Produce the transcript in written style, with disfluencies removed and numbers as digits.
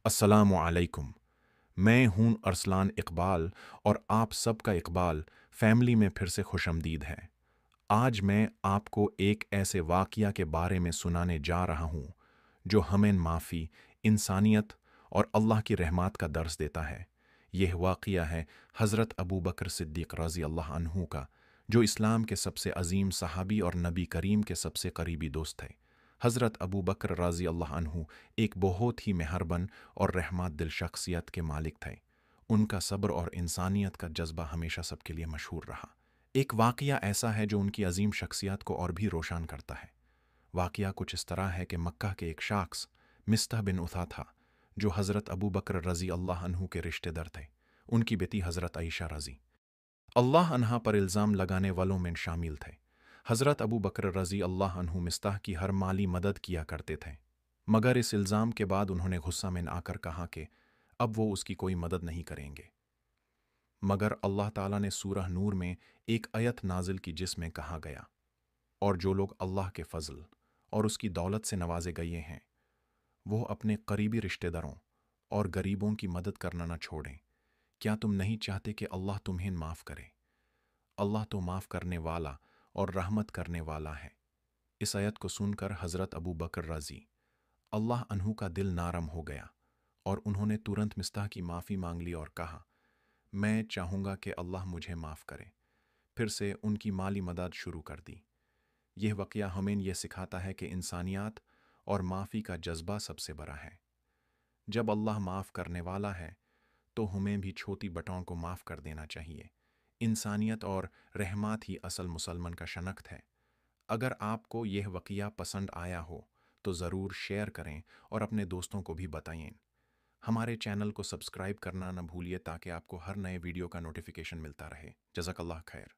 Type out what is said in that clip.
अस्सलामु अलैकुम। मैं हूं अरसलान इकबाल और आप सबका इकबाल फैमिली में फिर से खुशमदीद है। आज मैं आपको एक ऐसे वाक़या के बारे में सुनाने जा रहा हूं जो हमें माफ़ी, इंसानियत और अल्लाह की रहमत का दर्स देता है। यह वाक़या है हज़रत अबू बकर सिद्दीक़ रज़ी अल्लाह अन्हु का, जो इस्लाम के सबसे अजीम सहाबी और नबी करीम के सबसे करीबी दोस्त थे। हज़रत अबू बकर रज़ी अल्लाह अन्हु एक बहुत ही मेहरबन और रहमत दिल शख्सियत के मालिक थे। उनका सब्र और इंसानियत का जज्बा हमेशा सबके लिए मशहूर रहा। एक वाक़या ऐसा है जो उनकी अजीम शख्सियत को और भी रोशन करता है। वाक़या कुछ इस तरह है कि मक्का के एक शख्स मिस्ताह बिन उथा था, जो हज़रत अबू बकर रज़ी अल्लाह अन्हु के रिश्तेदार थे। उनकी बेटी हज़रत आयशा रज़ी अल्लाह अन्हा पर इल्ज़ाम लगाने वालों में शामिल थे। हज़रत अबू बकर रज़ी अल्लाह अन्हु मिस्ताह की हर माली मदद किया करते थे, मगर इस इल्ज़ाम के बाद उन्होंने गुस्सा में आकर कहा कि अब वो उसकी कोई मदद नहीं करेंगे। मगर अल्लाह ताला ने सूरह नूर में एक आयत नाजिल की जिसमें कहा गया, और जो लोग अल्लाह के फ़ज़ल और उसकी दौलत से नवाजे गए हैं, वो अपने करीबी रिश्तेदारों और गरीबों की मदद करना न छोड़ें। क्या तुम नहीं चाहते कि अल्लाह तुम्हें माफ़ करे? अल्लाह तो माफ़ करने वाला और रहमत करने वाला है। इस आयत को सुनकर हज़रत अबू बकर रज़ी अल्लाह अन्हु का दिल नरम हो गया और उन्होंने तुरंत मिस्ताह की माफ़ी मांग ली और कहा, मैं चाहूँगा कि अल्लाह मुझे माफ़ करे। फिर से उनकी माली मदद शुरू कर दी। यह वाक़या हमें यह सिखाता है कि इंसानियत और माफ़ी का जज्बा सबसे बड़ा है। जब अल्लाह माफ़ करने वाला है तो हमें भी छोटी बटों को माफ़ कर देना चाहिए। इंसानियत और रहमत ही असल मुसलमान का शनख्त है। अगर आपको यह वाक़या पसंद आया हो तो ज़रूर शेयर करें और अपने दोस्तों को भी बताएं। हमारे चैनल को सब्सक्राइब करना न भूलिए ताकि आपको हर नए वीडियो का नोटिफिकेशन मिलता रहे। जज़ाकल्लाह खैर।